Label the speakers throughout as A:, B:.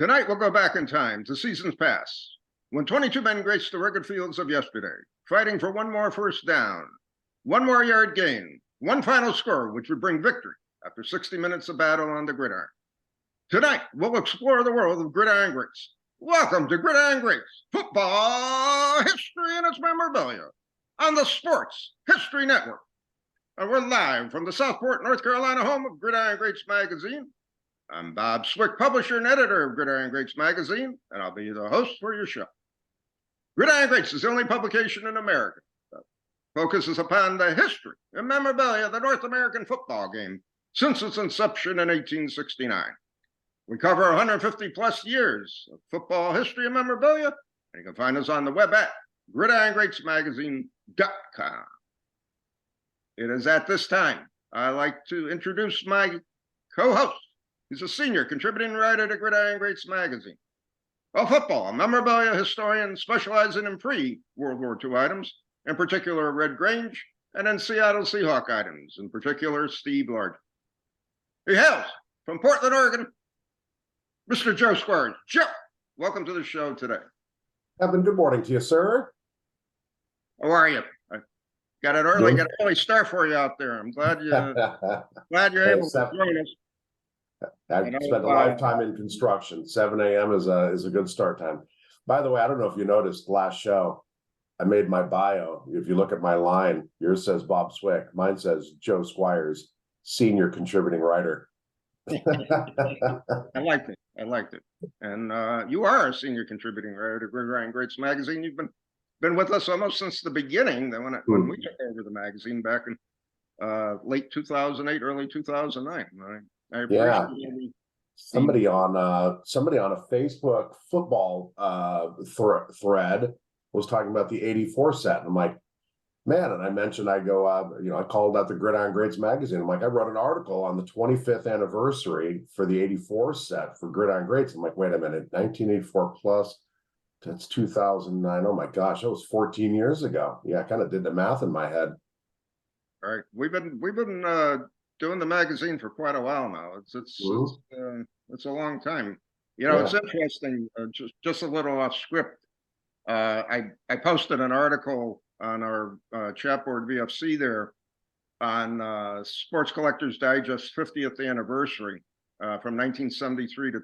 A: Tonight, we'll go back in time to seasons past, when 22 men graced the rugged fields of yesterday, fighting for one more first down, one more yard gain, one final score, which would bring victory after 60 minutes of battle on the gridiron. Tonight, we'll explore the world of Gridiron Greats. Welcome to Gridiron Greats, football history and its memorabilia on the Sports History Network. And we're live from the Southport, North Carolina home of Gridiron Greats magazine. I'm Bob Swick, publisher and editor of Gridiron Greats magazine, and I'll be the host for your show. Gridiron Greats is the only publication in America that focuses upon the history and memorabilia of the North American football game since its inception in 1869. We cover 150 plus years of football history and memorabilia, and you can find us on the web at gridirongreatsmagazine.com. It is at this time I'd like to introduce my co-host. He's a senior contributing writer to Gridiron Greats magazine, a football memorabilia historian specializing in pre-World War II items, in particular Red Grange, and in Seattle Seahawk items, in particular Steve Largent. He hails from Portland, Oregon, Mr. Joe Squires. Joe, welcome to the show today.
B: Good morning to you, sir.
A: How are you? I got an early start for you out there. I'm glad you're able to join us.
B: I've spent a lifetime in construction. 7 a.m. is a good start time. By the way, I don't know if you noticed last show, I made my bio. If you look at my line, yours says Bob Swick. Mine says Joe Squires, senior contributing writer.
A: I liked it. And you are a senior contributing writer to Gridiron Greats magazine. You've been with us almost since the beginning. When we took over the magazine back in late 2008, early 2009.
B: Yeah. Somebody on a Facebook football thread was talking about the '84 set, and I'm like, man. And I mentioned, I called out the Gridiron Greats magazine. I'm like, I wrote an article on the 25th anniversary for the '84 set for Gridiron Greats. I'm like, wait a minute, 1984 plus, that's 2009. Oh my gosh, that was 14 years ago. Yeah, I kind of did the math in my head.
A: All right, we've been doing the magazine for quite a while now. It's a long time. It's interesting. Just a little off script. I posted an article on our chat board VFC there on Sports Collectors Digest 50th anniversary from 1973 to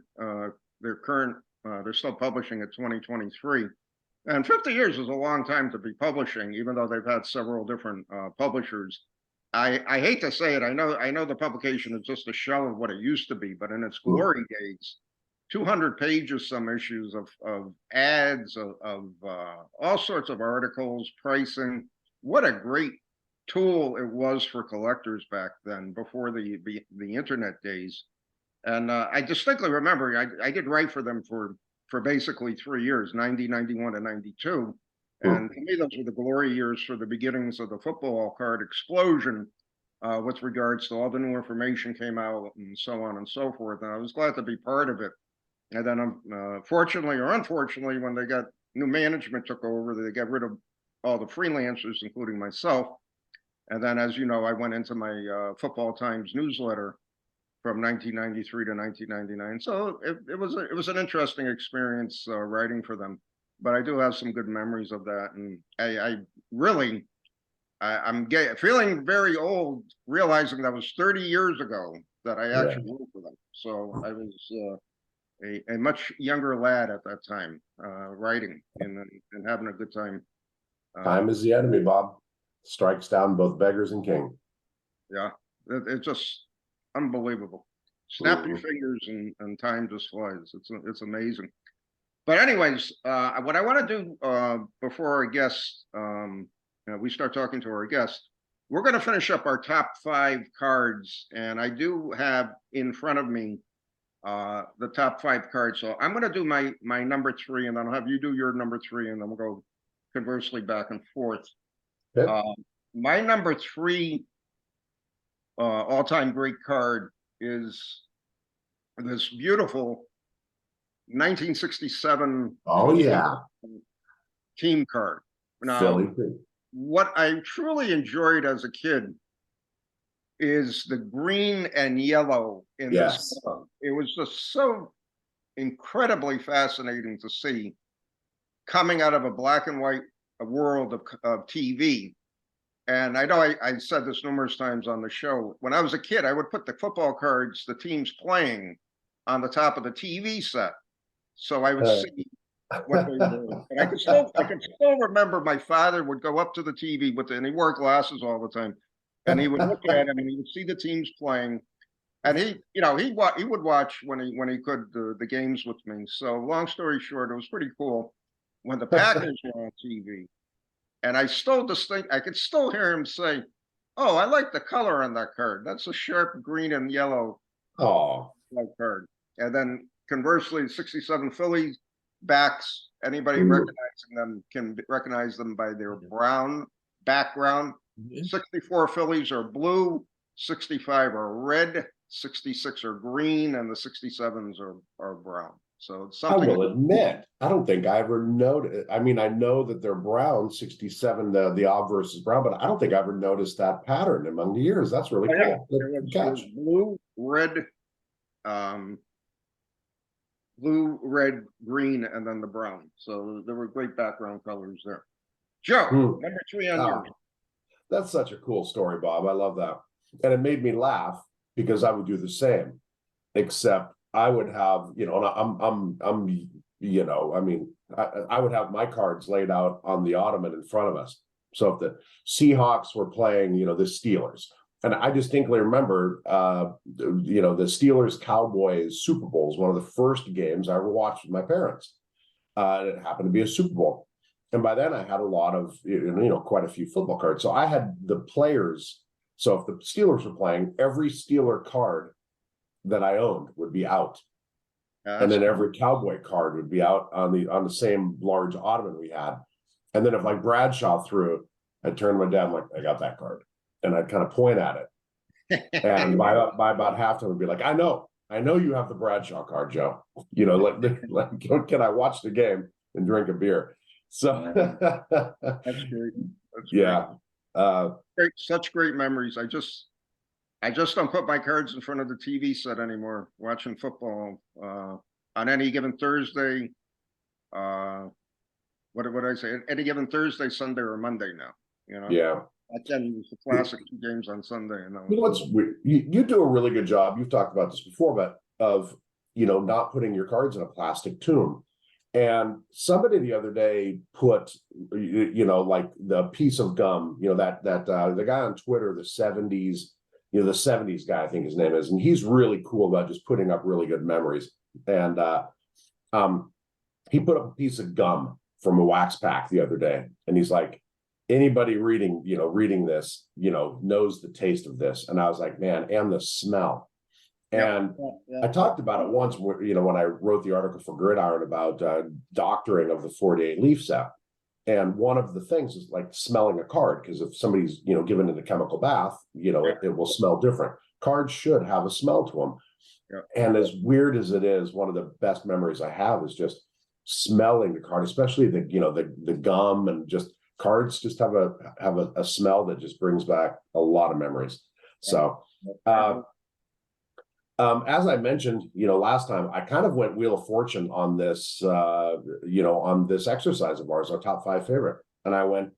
A: their current. They're still publishing at 2023, and 50 years is a long time to be publishing, even though they've had several different publishers. I hate to say it. I know the publication is just a shell of what it used to be, but in its glory days, 200 pages, some issues of ads, of all sorts of articles, pricing. What a great tool it was for collectors back then, before the internet days. And I distinctly remember I did write for them for basically 3 years, 90, 91, and 92. And to me, those were the glory years for the beginnings of the football card explosion with regards to all the new information came out and so on and so forth. And I was glad to be part of it. And then, fortunately or unfortunately, when they got new management took over, they got rid of all the freelancers, including myself. And then, as you know, I went into my Football Times newsletter from 1993 to 1999. So it was an interesting experience writing for them. But I do have some good memories of that, and I'm feeling very old, realizing that was 30 years ago that I actually wrote for them. So I was a much younger lad at that time, writing and having a good time.
B: Time is the enemy, Bob. Strikes down both beggars and king.
A: Yeah, it's just unbelievable. Snap your fingers and time just flies. It's amazing. But anyways, what I want to do before our guest, we start talking to our guest, we're going to finish up our top 5 cards. And I do have in front of me the top 5 cards. So I'm going to do my number 3, and then I'll have you do your number 3, and then we'll go conversely back and forth.
B: Okay.
A: My number 3 all-time great card is this beautiful 1967 team card. Now, what I truly enjoyed as a kid is the green and yellow in this color. It was just so incredibly fascinating to see coming out of a black and white world of TV. And I know I said this numerous times on the show. When I was a kid, I would put the football cards, the teams playing, on the top of the TV set, so I would see what they were. And I could still remember my father would go up to the TV and he wore glasses all the time, and he would look at him and he would see the teams playing, and he would watch when he could the games with me. So long story short, it was pretty cool when the Packers were on TV. And I could still hear him say, "Oh, I like the color on that card. That's a sharp green and yellow card." And then conversely, 67 Phillies backs, anybody recognizing them can recognize them by their brown background. 64 Phillies are blue, 65 are red, 66 are green, and the 67s are brown. So it's something.
B: I will admit, I don't think I ever noticed. I mean, I know that they're brown, 67, the obverse is brown, but I don't think I ever noticed that pattern among the years. That's really cool.
A: It was blue, red, blue, red, green, and then the brown. So there were great background colors there. Joe, number 3 on yours.
B: That's such a cool story, Bob. I love that. And it made me laugh because I would do the same, except I would have, and I would have my cards laid out on the ottoman in front of us. So if the Seahawks were playing, the Steelers, and I distinctly remember, the Steelers Cowboys Super Bowl was one of the first games I ever watched with my parents. And it happened to be a Super Bowl. And by then I had a lot of, quite a few football cards. So I had the players. So if the Steelers were playing, every Steeler card that I owned would be out. And then every Cowboy card would be out on the same large ottoman we had. And then if like Bradshaw threw, I'd turn to my dad, I'm like, I got that card. And I'd kind of point at it. And by about halftime, I'd be like, I know you have the Bradshaw card, Joe. Can I watch the game and drink a beer? So
A: that's great. Great, such great memories. I just don't put my cards in front of the TV set anymore. Watching football on any given Thursday. What did I say? Any given Thursday, Sunday, or Monday now.
B: Yeah.
A: Then was the classic 2 games on Sunday.
B: What's weird? You do a really good job. You've talked about this before, but of not putting your cards in a plastic tomb. And somebody the other day put, like the piece of gum, that the guy on Twitter, the 70s. The 70s guy, I think his name is, and he's really cool about just putting up really good memories. And he put up a piece of gum from a wax pack the other day, and he's like, anybody reading this, knows the taste of this. And I was like, man, and the smell. And I talked about it once, when I wrote the article for Gridiron about doctoring of the 48 leaf set. And one of the things is like smelling a card, because if somebody's, given it a chemical bath, it will smell different. Cards should have a smell to them. Yeah. And as weird as it is, one of the best memories I have is just smelling the card, especially the gum, and just cards just have a smell that just brings back a lot of memories. So, as I mentioned, last time, I kind of went Wheel of Fortune on this, on this exercise of ours, our top 5 favorite. And I went,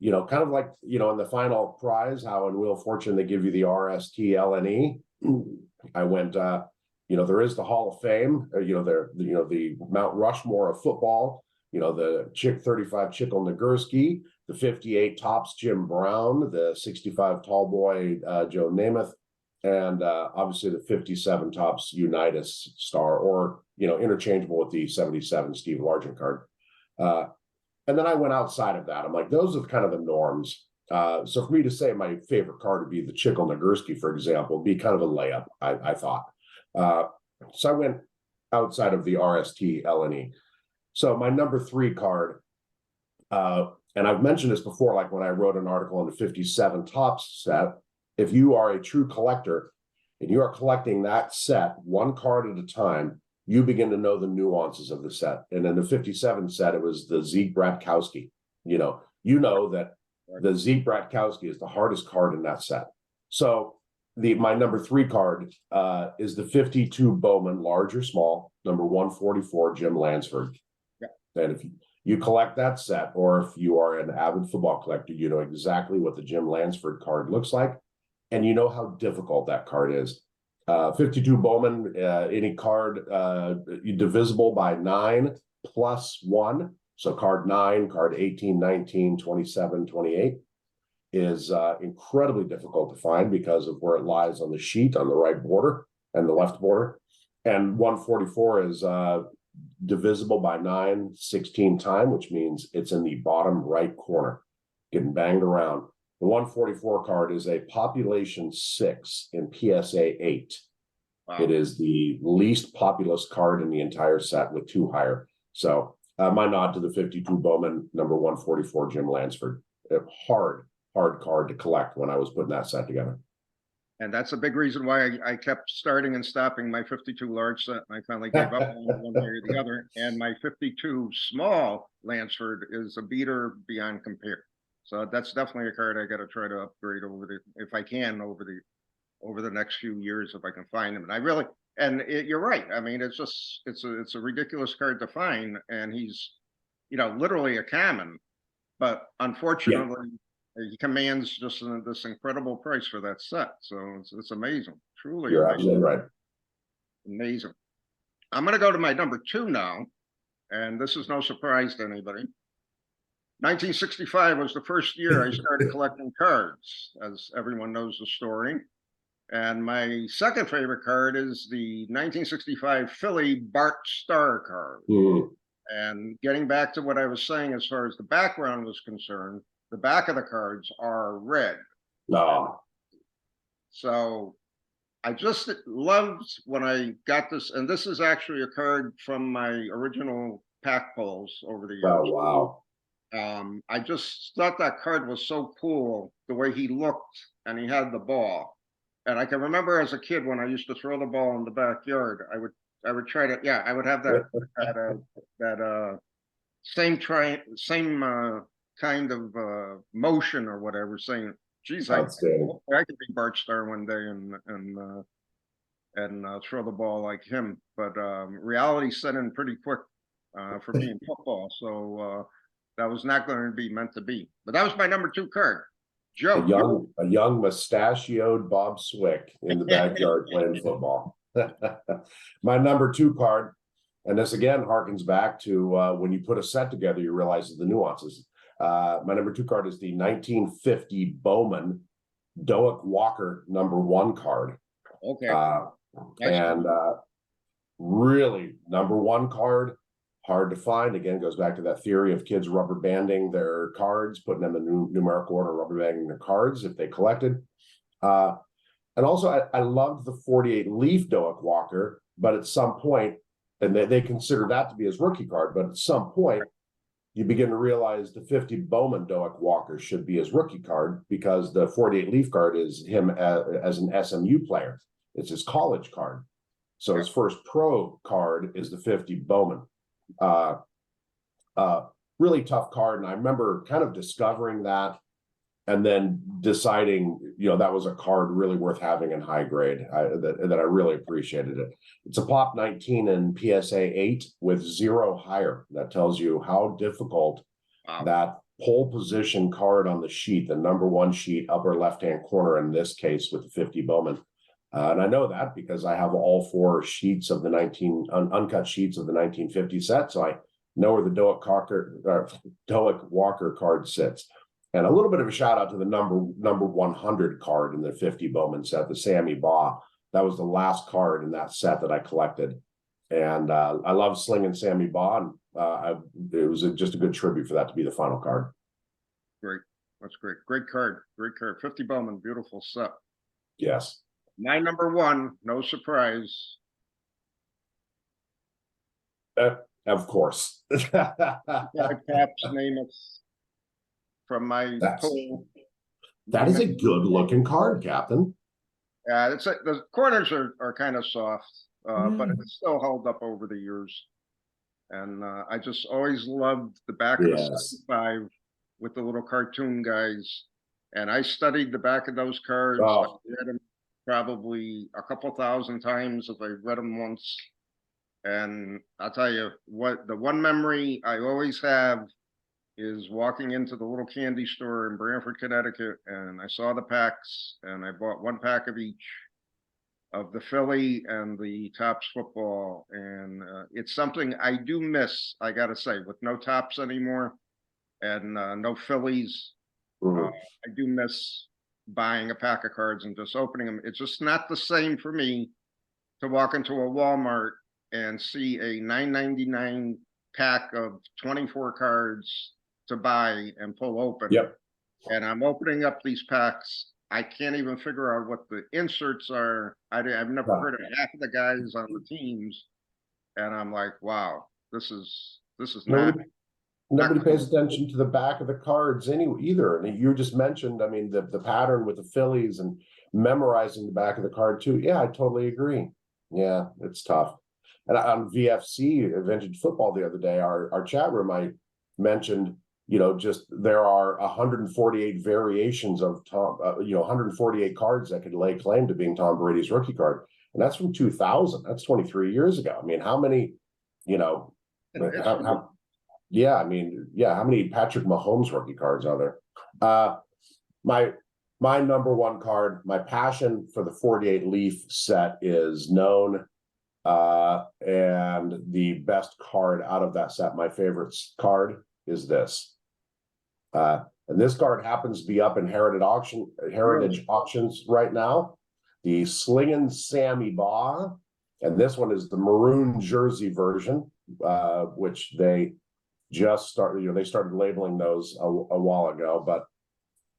B: kind of like, in the final prize, how in Wheel of Fortune, they give you the RSTLNE. I went, there is the Hall of Fame, the Mount Rushmore of football, the 35 Chickle Nagurski, the 58 Tops Jim Brown, the 65 Tall Boy Joe Namath, and obviously the 57 Tops Unitas star, or interchangeable with the 77 Steve Largent card. And then I went outside of that. I'm like, those are kind of the norms. So for me to say my favorite card would be the Chickle Nagurski, for example, would be kind of a layup, I thought. So I went outside of the RST LNE. So my number 3 card, and I've mentioned this before, like when I wrote an article on the 57 Tops set. If you are a true collector and you are collecting that set one card at a time, you begin to know the nuances of the set. And in the 57 set, it was the Zeke Bratkowski. That the Zeke Bratkowski is the hardest card in that set. So my number 3 card is the 52 Bowman, large or small, number 144, Jim Lansford.
A: Yeah.
B: And if you collect that set, or if you are an avid football collector, you know exactly what the Jim Lansford card looks like, and you know how difficult that card is. 52 Bowman, any card divisible by 9 plus 1. So card 9, card 18, 19, 27, 28 is incredibly difficult to find because of where it lies on the sheet on the right border and the left border. And 144 is divisible by 9 16 times, which means it's in the bottom right corner, getting banged around. The 144 card is a population 6 in PSA 8. Wow. It is the least populous card in the entire set with 2 higher. So my nod to the 52 Bowman, number 144, Jim Lansford. Hard card to collect when I was putting that set together.
A: And that's a big reason why I kept starting and stopping my 52 large set. And I finally gave up on one way or the other. And my 52 small Lansford is a beater beyond compare. So that's definitely a card I got to try to upgrade if I can, over the next few years, if I can find them. And I really, you're right. I mean, it's a ridiculous card to find, and he's, literally a common, but unfortunately, he commands just this incredible price for that set. So it's amazing, truly.
B: You're
A: amazing.
B: Absolutely right.
A: Amazing. I'm going to go to my number 2 now, and this is no surprise to anybody. 1965 was the first year I started collecting cards, as everyone knows the story. And my second favorite card is the 1965 Philly Bart Starr card. And getting back to what I was saying as far as the background was concerned, the back of the cards are red. So I just loved when I got this, and this is actually a card from my original pack pulls over the years.
B: Oh,
A: wow. I just thought that card was so cool, the way he looked, and he had the ball. And I can remember as a kid when I used to throw the ball in the backyard, I would try to, I would have that same kind of motion or whatever, saying, geez, I could be Bart Starr one day and throw the ball like him. But reality set in pretty quick for me in football. So that was not going to be meant to be. But that was my number 2 card. Joe,
B: a young mustachioed Bob Swick in the backyard playing football. My number 2 card, and this again harkens back to when you put a set together, you realize the nuances. My number 2 card is the 1950 Bowman Doak Walker number 1 card.
A: Okay.
B: And really, number 1 card, hard to find. Again, goes back to that theory of kids rubber banding their cards, putting them in numerical order, rubber banding their cards if they collected. And also, I loved the 48 Leaf Doak Walker, but at some point, and they consider that to be his rookie card, but at some point, you begin to realize the 50 Bowman Doak Walker should be his rookie card, because the 48 Leaf card is him as an SMU player. It's his college card. So his first pro card is the 50 Bowman. Really tough card. And I remember kind of discovering that and then deciding, that was a card really worth having in high grade, that I really appreciated it. It's a pop 19 in PSA 8 with 0 higher. That tells you how difficult that pole position card on the sheet, the number 1 sheet, upper left-hand corner, in this case with the 50 Bowman. And I know that because I have all 4 sheets of the uncut sheets of the 1950 set. So I know where the Doak Walker card sits. And a little bit of a shout out to the number 100 card in the 50 Bowman set, the Sammy Baugh. That was the last card in that set that I collected. And I love slinging Sammy Baugh. And it was just a good tribute for that to be the final card.
A: Great. That's great. Great card. Great card. 50 Bowman, beautiful set.
B: Yes.
A: My number 1, no surprise.
B: Of course.
A: Cap's name is from my pool.
B: That is a good looking card, Captain.
A: Yeah, the corners are kind of soft, but it's still held up over the years. And I just always loved the back of the 75 with the little cartoon guys. And I studied the back of those cards. I read them probably a couple thousand times if I read them once. And I'll tell you what, the one memory I always have is walking into the little candy store in Branford, Connecticut, and I saw the packs, and I bought one pack of each of the Philly and the Topps football. And it's something I do miss, I got to say, with no Topps anymore and no Phillies. I do miss buying a pack of cards and just opening them. It's just not the same for me to walk into a Walmart and see a $9.99 pack of 24 cards to buy and pull open.
B: Yep.
A: And I'm opening up these packs. I can't even figure out what the inserts are. I've never heard of half of the guys on the teams. And I'm like, wow, this is
B: Nobody pays attention to the back of the cards either. And you just mentioned, I mean, the pattern with the Phillies and memorizing the back of the card too. Yeah, I totally agree. Yeah, it's tough. And on VFC, Vintage Football, the other day, our chat room, I mentioned, just there are 148 variations of 148 cards that could lay claim to being Tom Brady's rookie card. And that's from 2000. That's 23 years ago. I mean, how many, how many Patrick Mahomes rookie cards are there? My number one card, my passion for the 48 leaf set is known. And the best card out of that set, my favorite card is this. And this card happens to be up in Heritage Auctions right now. The Slingin' Sammy Baugh. And this one is the maroon jersey version, which they just started, they started labeling those a while ago, but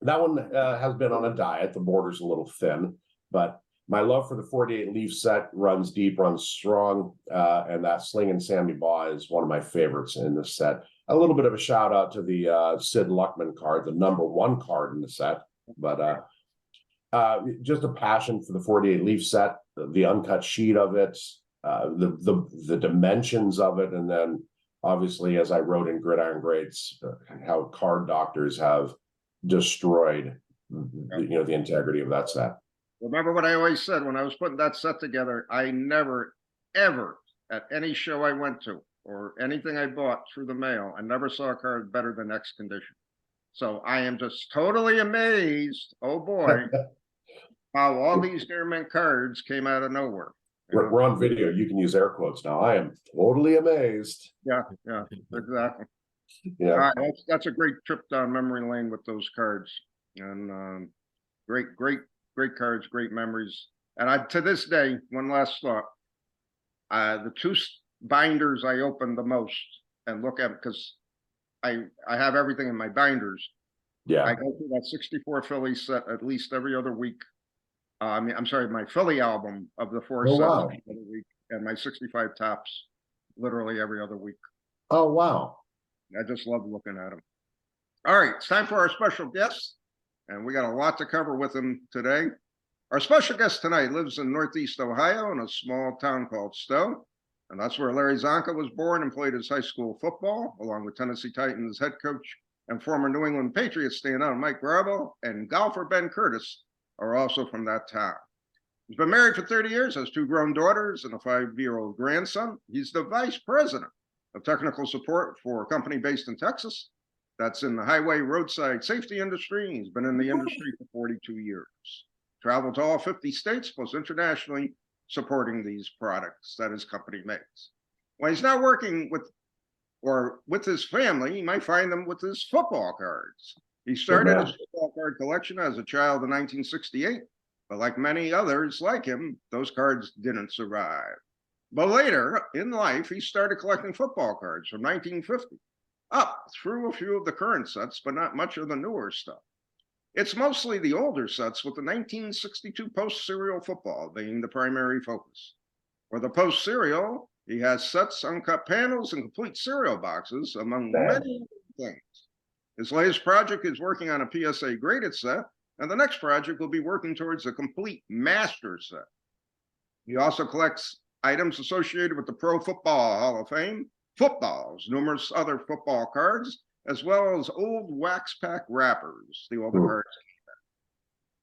B: that one has been on a diet. The border's a little thin, but my love for the 48 leaf set runs deep, runs strong, and that Slingin' Sammy Baugh is one of my favorites in this set. A little bit of a shout out to the Sid Luckman card, the number one card in the set, but just a passion for the 48 leaf set, the uncut sheet of it, the dimensions of it, and then obviously, as I wrote in Gridiron Greats, how card doctors have destroyed the integrity of that set.
A: Remember what I always said when I was putting that set together? I never, ever, at any show I went to or anything I bought through the mail, I never saw a card better than X condition. So I am just totally amazed, oh boy, how all these dear mint cards came out of nowhere.
B: We're on video. You can use air quotes now. I am totally amazed.
A: Yeah, exactly.
B: Yeah,
A: all right, that's a great trip down memory lane with those cards, and great cards, great memories. And to this day, one last thought: the two binders I open the most and look at, because I have everything in my binders.
B: Yeah,
A: I go through that 64 Philly set at least every other week. I'm sorry, my Philly album of the four sets every other week, and my 65 Topps literally every other week.
B: Oh, wow.
A: I just love looking at them. All right, it's time for our special guest, and we got a lot to cover with him today. Our special guest tonight lives in Northeast Ohio in a small town called Stowe, and that's where Larry Zonka was born and played his high school football, along with Tennessee Titans head coach and former New England Patriots standout Mike Garbo and golfer Ben Curtis are also from that town. He's been married for 30 years, has 2 grown daughters and a 5-year-old grandson. He's the vice president of technical support for a company based in Texas that's in the highway roadside safety industry. He's been in the industry for 42 years. Traveled to all 50 states, plus internationally, supporting these products that his company makes. When he's not working with his family, you might find them with his football cards. He started his football card collection as a child in 1968, but like many others like him, those cards didn't survive. But later in life, he started collecting football cards from 1950 up through a few of the current sets, but not much of the newer stuff. It's mostly the older sets with the 1962 post-serial football being the primary focus. For the post-serial, he has sets, uncut panels, and complete cereal boxes, among many things. His latest project is working on a PSA graded set, and the next project will be working towards a complete master set. He also collects items associated with the Pro Football Hall of Fame, footballs, numerous other football cards, as well as old wax pack wrappers, the older cards.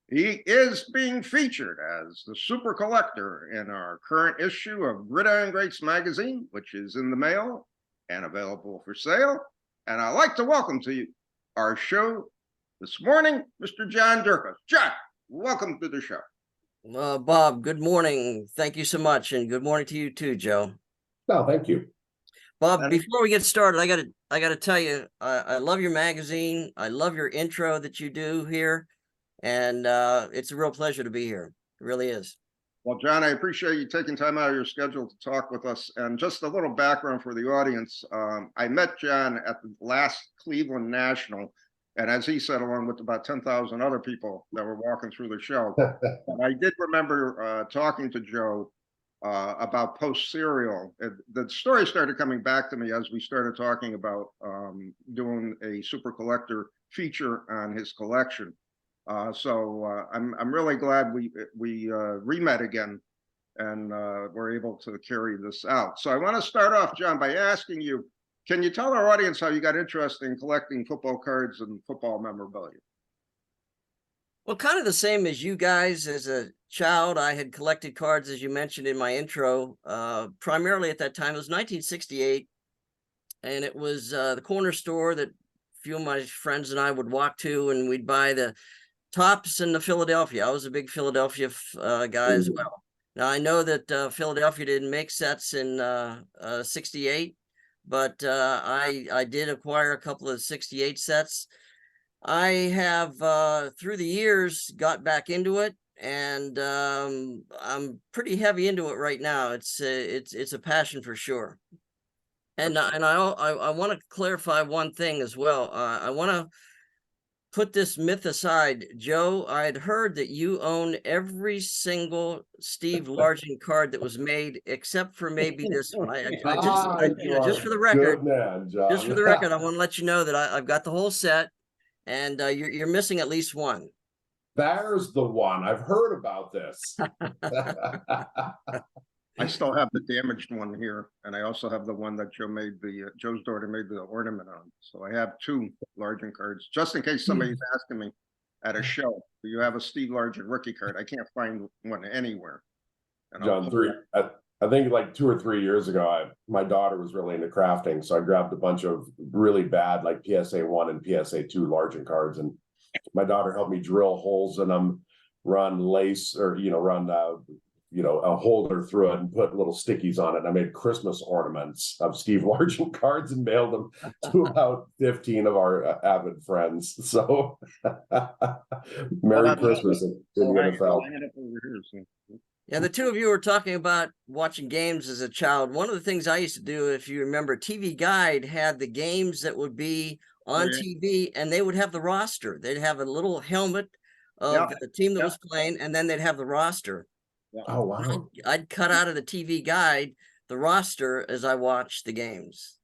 A: He is being featured as the super collector in our current issue of Gridiron Greats magazine, which is in the mail and available for sale. And I'd like to welcome to our show this morning, Mr. John Durkos. John, welcome to the show.
C: Bob, good morning. Thank you so much. And good morning to you too, Joe.
B: No, thank you.
C: Bob, before we get started, I gotta tell you, I love your magazine. I love your intro that you do here. And it's a real pleasure to be here. It really is.
A: Well, John, I appreciate you taking time out of your schedule to talk with us. And just a little background for the audience. I met John at the last Cleveland National. And as he said, along with about 10,000 other people that were walking through the show. And I did remember talking to Joe about Post Serial. The story started coming back to me as we started talking about doing a super collector feature on his collection. So I'm really glad we re-met again and we're able to carry this out. So I want to start off, John, by asking you, can you tell our audience how you got interested in collecting football cards and football memorabilia?
C: Well, kind of the same as you guys. As a child, I had collected cards, as you mentioned in my intro. Primarily at that time, it was 1968, and it was the corner store that a few of my friends and I would walk to, and we'd buy the Tops in the Philadelphia. I was a big Philadelphia guy as well. Now, I know that Philadelphia didn't make sets in 68, but I did acquire a couple of 68 sets. I have, through the years, got back into it, and I'm pretty heavy into it right now. It's a passion for sure. And I want to clarify one thing as well. I want to put this myth aside. Joe, I'd heard that you own every single Steve Largent card that was made, except for maybe this one. Just for the record,
B: man,
C: just for the record, I want to let you know that I've got the whole set, and you're missing at least one.
B: There's the one. I've heard about this.
A: I still have the damaged one here, and I also have the one that Joe made Joe's daughter made the ornament on. So I have two Largent cards, just in case somebody's asking me at a show, do you have a Steve Largent rookie card? I can't find one anywhere. And
B: John, I think like 2 or 3 years ago, my daughter was really into crafting, so I grabbed a bunch of really bad like PSA 1 and PSA 2 Largent cards, and my daughter helped me drill holes in them, run lace, or run a holder through it and put little stickies on it. And I made Christmas ornaments of Steve Largent cards and mailed them to about 15 of our avid friends. So Merry Christmas in the NFL.
C: Yeah, the two of you were talking about watching games as a child. One of the things I used to do, if you remember, TV Guide had the games that would be on TV, and they would have the roster. They'd have a little helmet of the team that was playing, and then they'd have the roster.
B: Oh, wow.
C: I'd cut out of the TV Guide the roster as I watched the games.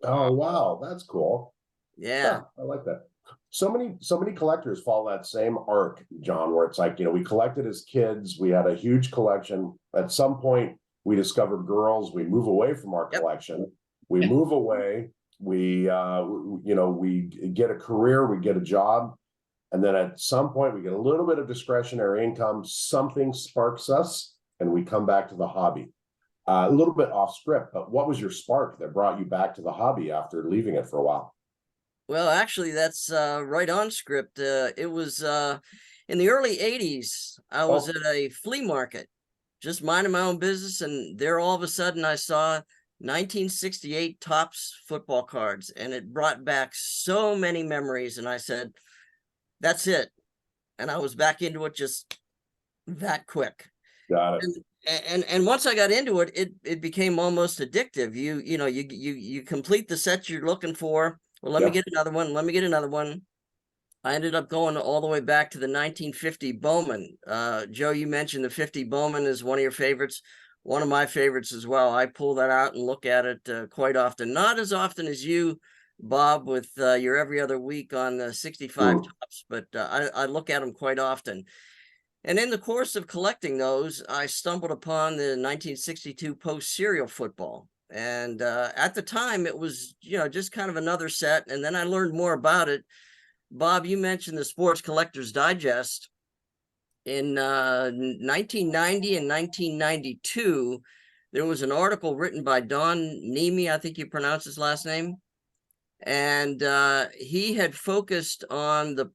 B: Oh, wow. That's cool.
C: Yeah.
B: I like that. So many collectors follow that same arc, John, where it's like, we collected as kids. We had a huge collection. At some point, we discovered girls. We move away from our collection. We move away. We get a career. We get a job. And then at some point, we get a little bit of discretionary income. Something sparks us, and we come back to the hobby. A little bit off script, but what was your spark that brought you back to the hobby after leaving it for a while?
C: Well, actually, that's right on script. It was in the early 80s. I was at a flea market, just minding my own business, and there all of a sudden I saw 1968 Topps football cards, and it brought back so many memories. And I said, that's it. And I was back into it just that quick.
B: Got it.
C: And once I got into it, it became almost addictive. You complete the set you're looking for. Well, let me get another one. Let me get another one. I ended up going all the way back to the 1950 Bowman. Joe, you mentioned the 50 Bowman is one of your favorites. One of my favorites as well. I pull that out and look at it quite often. Not as often as you, Bob, with your every other week on the 65 Topps, but I look at them quite often. And in the course of collecting those, I stumbled upon the 1962 Post Serial football. And at the time, it was, just kind of another set. And then I learned more about it. Bob, you mentioned the Sports Collector's Digest. in 1990 and 1992, there was an article written by Don Nemi, I think you pronounce his last name. And he had focused on the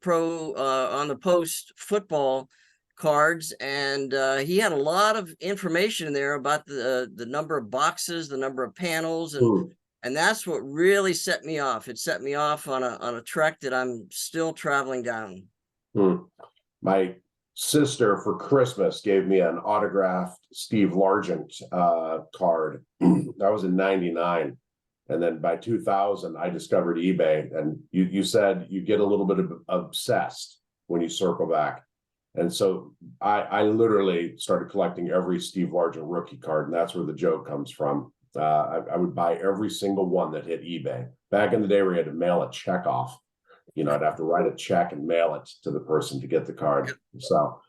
C: post football cards, and he had a lot of information there about the number of boxes, the number of panels, and that's what really set me off. It set me off on a trek that I'm still traveling down.
B: My sister for Christmas gave me an autographed Steve Largent card. That was in '99. And then by 2000, I discovered eBay. And you said you get a little bit of obsessed when you circle back. And so I literally started collecting every Steve Largent rookie card. And that's where the joke comes from. I would buy every single one that hit eBay. Back in the day where you had to mail a check off. You know, I'd have to write a check and mail it to the person to get the card. So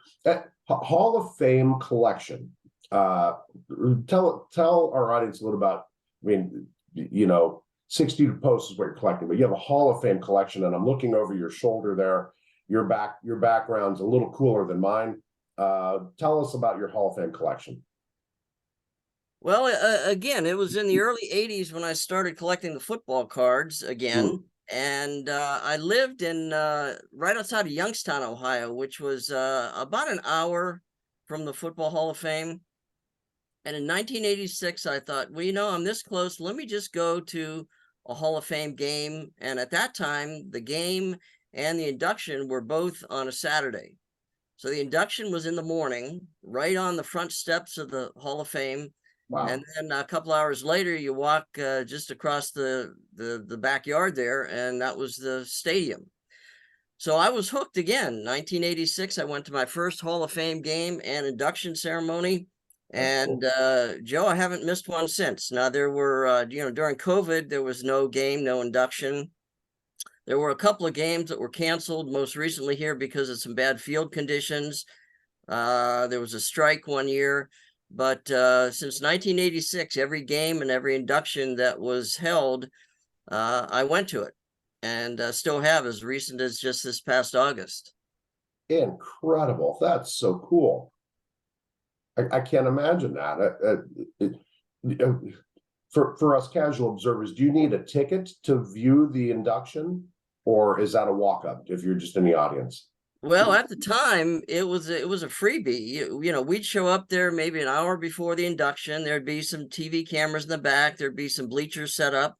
B: Hall of Fame collection. Tell our audience a little about, I mean, you know, 62 posts is what you're collecting, but you have a Hall of Fame collection, and I'm looking over your shoulder there. Your background's a little cooler than mine. Tell us about your Hall of Fame collection.
C: Well, again, it was in the early 80s when I started collecting the football cards again. And I lived in right outside of Youngstown, Ohio, which was about an hour from the Football Hall of Fame. And in 1986, I thought, well, you know, I'm this close. Let me just go to a Hall of Fame game. And at that time, the game and the induction were both on a Saturday. So the induction was in the morning, right on the front steps of the Hall of Fame. Wow. And then a couple hours later, you walk just across the backyard there, and that was the stadium. So I was hooked again. 1986, I went to my first Hall of Fame game and induction ceremony. And Joe, I haven't missed one since. Now, there were, you know, during COVID, there was no game, no induction. There were a couple of games that were canceled, most recently here because of some bad field conditions. There was a strike one year. But since 1986, every game and every induction that was held, I went to it, and still have, as recent as just this past August.
B: Incredible. That's so cool. I can't imagine that. For us casual observers, do you need a ticket to view the induction, or is that a walk-up if you're just in the audience?
C: Well, at the time, it was a freebie. You know, we'd show up there maybe an hour before the induction. There'd be some TV cameras in the back. There'd be some bleachers set up.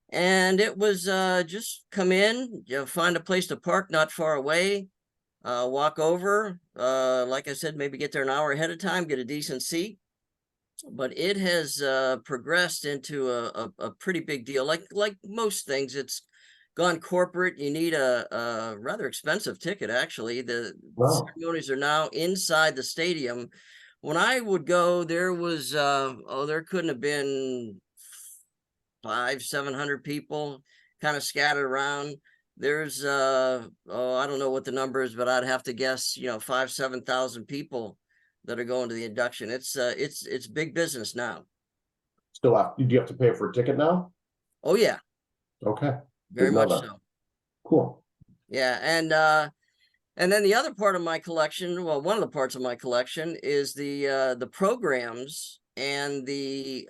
C: And it was just come in, you know, find a place to park not far away, walk over. Like I said, maybe get there an hour ahead of time, get a decent seat. But it has progressed into a pretty big deal. Like most things, it's gone corporate. You need a rather expensive ticket, actually. The ceremonies are now inside the stadium. When I would go, there was there couldn't have been 500-700 people kind of scattered around. There's I don't know what the number is, but I'd have to guess, you know, 5,000-7,000 people that are going to the induction. It's big business now.
B: Still do you have to pay for a ticket now?
C: Oh yeah.
B: Okay.
C: Very much so.
B: Cool.
C: Yeah, and then the other part of my collection, well, one of the parts of my collection is the programs and the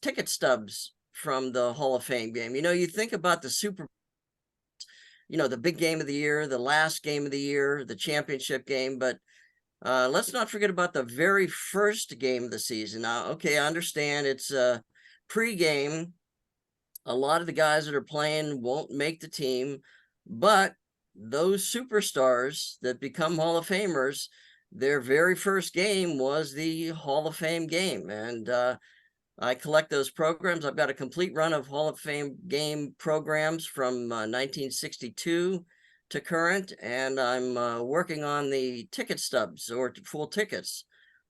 C: ticket stubs from the Hall of Fame game. You know, you think about the Super, you know, the big game of the year, the last game of the year, the championship game, but let's not forget about the very first game of the season. Now, okay, I understand it's a pre-game. A lot of the guys that are playing won't make the team, but those superstars that become Hall of Famers, their very first game was the Hall of Fame game. And I collect those programs. I've got a complete run of Hall of Fame game programs from 1962 to current, and I'm working on the ticket stubs or full tickets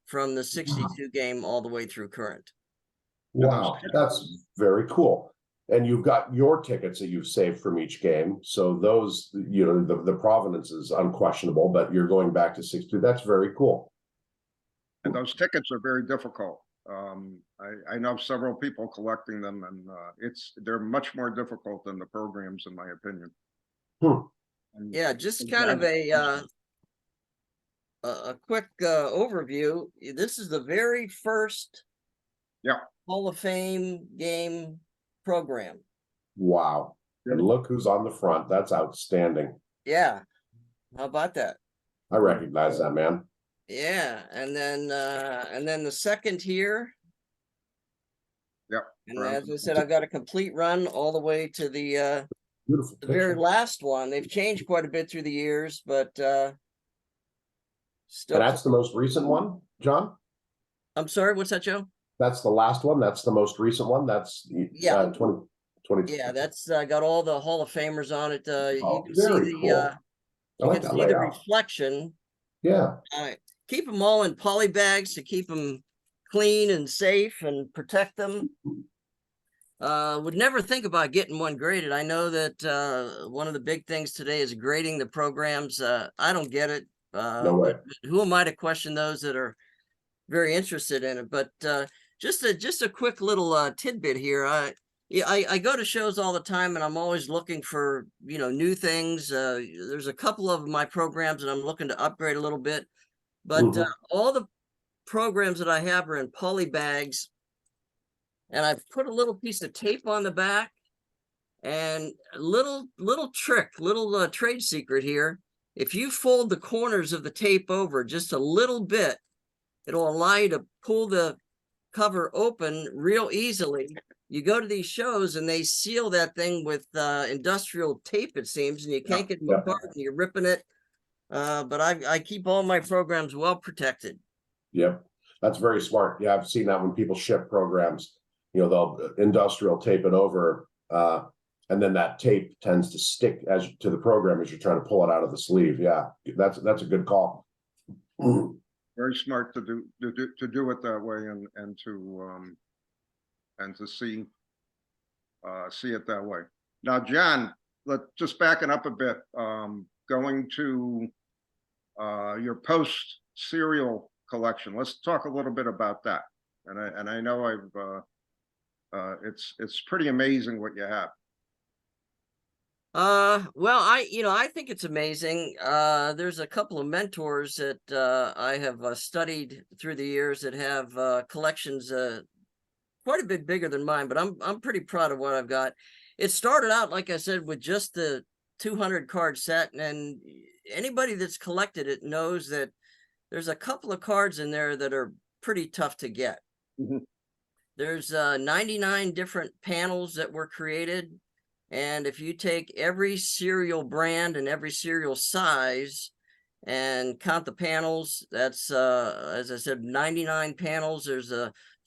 C: from the 62 game all the way through current.
B: Wow, that's very cool. And you've got your tickets that you've saved from each game. So those, you know, the provenance is unquestionable, but you're going back to 62. That's very cool.
A: And those tickets are very difficult. I know several people collecting them, and they're much more difficult than the programs, in my opinion.
C: Yeah, just kind of a a quick overview. This is the very first Hall of Fame game program.
B: Wow. And look who's on the front. That's outstanding.
C: Yeah. How about that?
B: I recognize that, man.
C: Yeah, and then the second here.
A: Yep.
C: And as I said, I've got a complete run all the way to the
B: Beautiful
C: the very
B: picture.
C: last one. They've changed quite a bit through the years, but still.
B: And that's the most recent one, John?
C: I'm sorry, what's that, Joe?
B: That's the last one. That's the most recent one. That's 2020.
C: Yeah, that's got all the Hall of Famers on it. You can
B: very
C: see the
B: cool. I
C: you
B: like
C: can
B: that
C: see the
B: layout.
C: reflection.
B: Yeah.
C: Keep them all in poly bags to keep them clean and safe and protect them. Would never think about getting one graded. I know that one of the big things today is grading the programs. I don't get it.
B: No way.
C: Who am I to question those that are very interested in it? But just a quick little tidbit here. I go to shows all the time, and I'm always looking for new things. There's a couple of my programs that I'm looking to upgrade a little bit, but all the programs that I have are in poly bags, and I've put a little piece of tape on the back. And a little trick, little trade secret here. If you fold the corners of the tape over just a little bit, it'll allow you to pull the cover open real easily. You go to these shows and they seal that thing with industrial tape, it seems, and you can't get them apart and you're ripping it. But I keep all my programs well protected.
B: Yep, that's very smart. Yeah, I've seen that when people ship programs, they'll industrial tape it over, and then that tape tends to stick to the program as you're trying to pull it out of the sleeve. Yeah, that's a good call.
A: Very smart to do it that way and to see it that way. Now, John, just backing up a bit, going to your post serial collection. Let's talk a little bit about that. And I know it's pretty amazing what you have.
C: Well, I think it's amazing. There's a couple of mentors that I have studied through the years that have collections quite a bit bigger than mine, but I'm pretty proud of what I've got. It started out, like I said, with just the 200 card set, and anybody that's collected it knows that there's a couple of cards in there that are pretty tough to get. There's 99 different panels that were created. And if you take every cereal brand and every cereal size and count the panels, that's, as I said, 99 panels. There's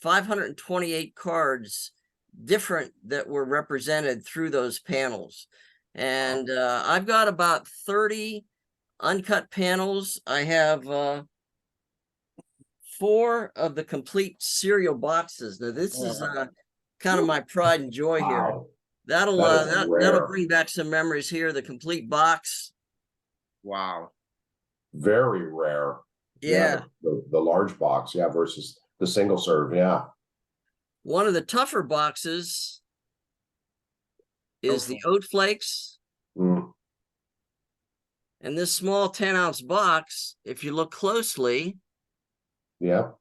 C: 528 cards different that were represented through those panels. And I've got about 30 uncut panels. I have 4 of the complete cereal boxes. Now, this is kind of my pride and joy here. That'll bring back some memories here. The complete box.
A: Wow.
B: Very rare.
C: Yeah.
B: The large box, versus the single serve. Yeah.
C: One of the tougher boxes is the Oat Flakes. And this small 10-ounce box, if you look closely, there's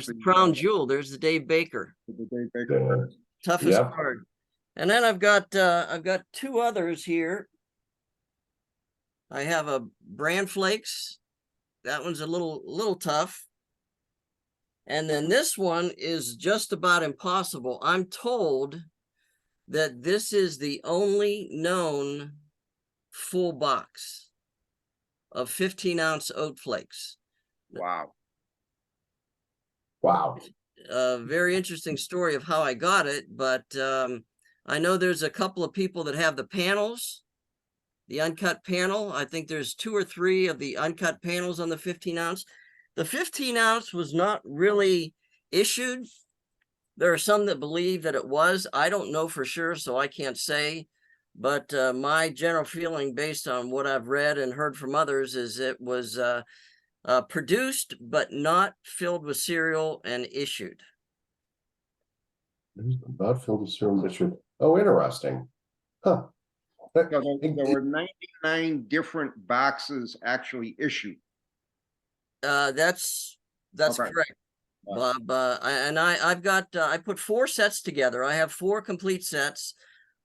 C: the crown jewel. There's the Dave Baker.
A: The Dave Baker.
C: Toughest card. And then I've got 2 others here. I have a Bran Flakes. That one's a little tough. And then this one is just about impossible. I'm told that this is the only known full box of 15-ounce Oat Flakes.
B: Wow.
C: A very interesting story of how I got it, but I know there's a couple of people that have the panels, the uncut panel. I think there's 2 or 3 of the uncut panels on the 15-ounce. The 15-ounce was not really issued. There are some that believe that it was. I don't know for sure, so I can't say. But my general feeling, based on what I've read and heard from others, is it was produced but not filled with cereal and issued.
B: Not filled with cereal and issued. Oh, interesting. Huh.
A: So there were 99 different boxes actually issued.
C: That's
A: Okay.
C: correct, Bob. I've got I put 4 sets together. I have 4 complete sets,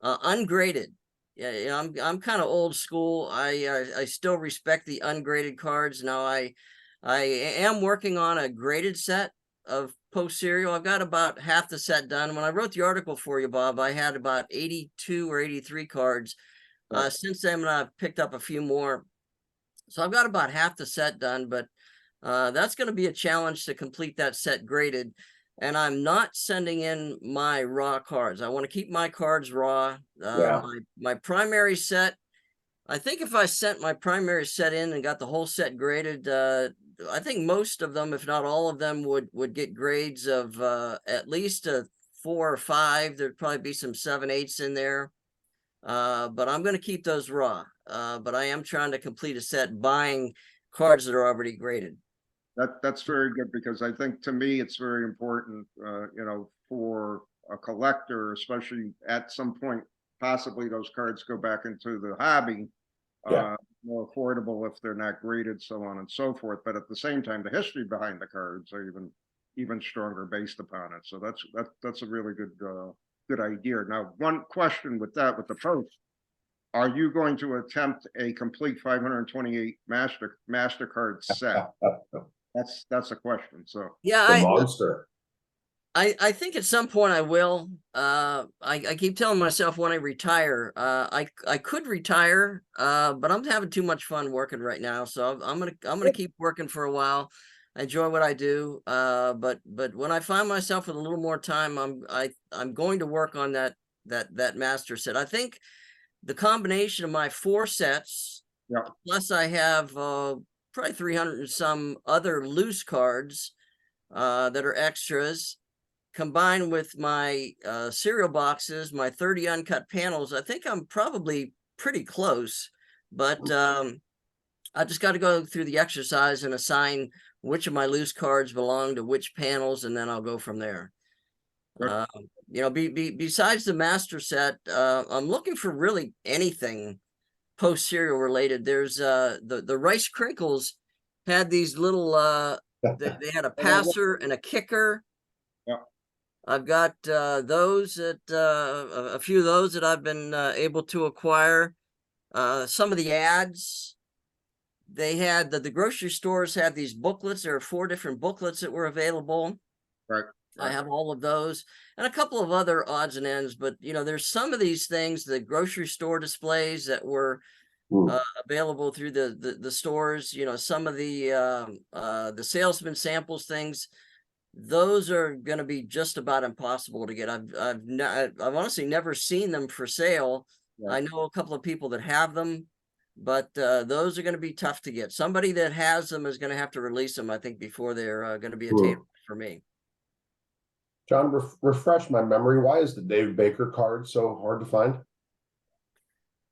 C: ungraded. Yeah, you know, I'm kind of old school. I still respect the ungraded cards. Now I am working on a graded set of post serial. I've got about half the set done. When I wrote the article for you, Bob, I had about 82 or 83 cards.
A: Right.
C: Since then, I've picked up a few more. So I've got about half the set done, but that's going to be a challenge to complete that set graded. And I'm not sending in my raw cards. I want to keep my cards raw.
B: Yeah.
C: My primary set, I think if I sent my primary set in and got the whole set graded, I think most of them, if not all of them, would get grades of at least a 4 or 5. There'd probably be some 7, 8s in there. But I'm going to keep those raw. But I am trying to complete a set buying cards that are already graded.
A: That's very good, because I think, to me, it's very important, you know, for a collector, especially at some point, possibly those cards go back into the hobby,
B: Yeah.
A: more affordable if they're not graded, so on and so forth. But at the same time, the history behind the cards are even stronger based upon it. So that's a really good idea. Now, one question with that, with the post, are you going to attempt a complete 528 MasterCard set? That's a question. So
C: Yeah,
B: The monster.
C: I think at some point I will. I keep telling myself when I retire, I could retire, but I'm having too much fun working right now, so I'm gonna keep working for a while. I enjoy what I do, but when I find myself with a little more time, I'm going to work on that master set. I think the combination of my 4 sets,
A: yeah,
C: plus I have probably 300 and some other loose cards that are extras, combined with my cereal boxes, my 30 uncut panels, I think I'm probably pretty close. But I just got to go through the exercise and assign which of my loose cards belong to which panels, and then I'll go from there.
A: Good.
C: You know, besides the master set, I'm looking for really anything post serial related. There's the Rice Crinkles had these little they had a passer and a kicker.
A: Yeah.
C: I've got those that a few of those that I've been able to acquire. Some of the ads, they had the grocery stores had these booklets. There are 4 different booklets that were available.
A: Right.
C: I have all of those and a couple of other odds and ends, but you know, there's some of these things, the grocery store displays that were available through the stores, you know, some of the salesman samples things, those are going to be just about impossible to get. I've honestly never seen them for sale.
A: Right.
C: I know a couple of people that have them, but those are going to be tough to get. Somebody that has them is going to have to release them, I think, before they're going to be attainable for me.
B: John, refresh my memory. Why is the Dave Baker card so hard to find?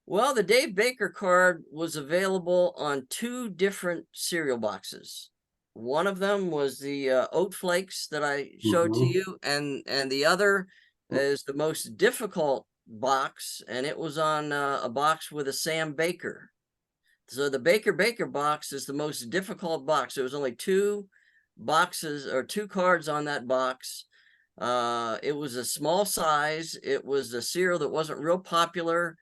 C: Well, the Dave Baker card was available on 2 different cereal boxes. One of them was the Oat Flakes that I showed to you, and the other is the most difficult box, and it was on a box with a Sam Baker. So the Baker box is the most difficult box. There was only 2 boxes or 2 cards on that box. It was a small size. It was a cereal that wasn't real popular,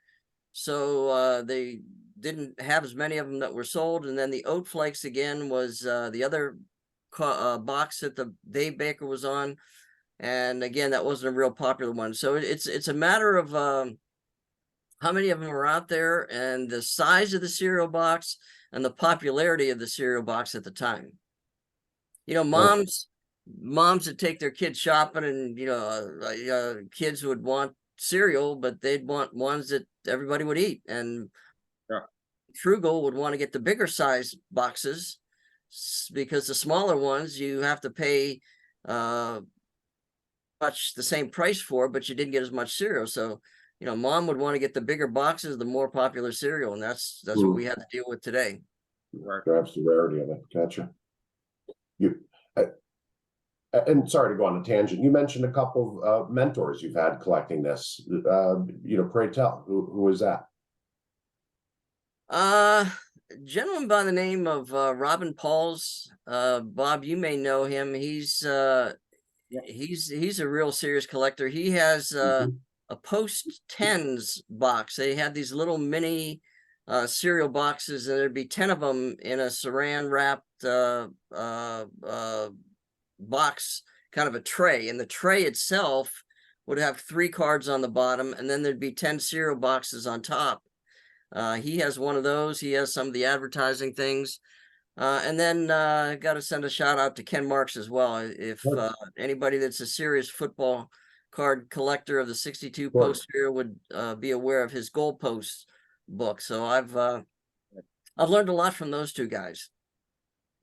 C: so they didn't have as many of them that were sold. And then the Oat Flakes again was the other box that the Dave Baker was on, and again, that wasn't a real popular one. So it's a matter of how many of them are out there, and the size of the cereal box, and the popularity of the cereal box at the time. You know, moms that take their kids shopping, and you know, kids would want cereal, but they'd want ones that everybody would eat, and frugal would want to get the bigger size boxes, because the smaller ones you have to pay much the same price for, but you didn't get as much cereal. So you know, mom would want to get the bigger boxes, the more popular cereal, and that's what we have to deal with today.
B: Grabs the rarity of it. Gotcha. And sorry to go on a tangent. You mentioned a couple of mentors you've had collecting this. You know, pray tell, who is that?
C: Uh, Gentleman by the name of Robin Pauls. Bob, you may know him. He's a real serious collector. He has a post tens box. They had these little mini cereal boxes, and there'd be 10 of them in a saran wrapped box, kind of a tray, and the tray itself would have 3 cards on the bottom, and then there'd be 10 cereal boxes on top. He has one of those. He has some of the advertising things. And then got to send a shout out to Ken Marks as well. If anybody that's a serious football card collector of the 62 post serial would be aware of his goalpost book. So I've learned a lot from those two guys.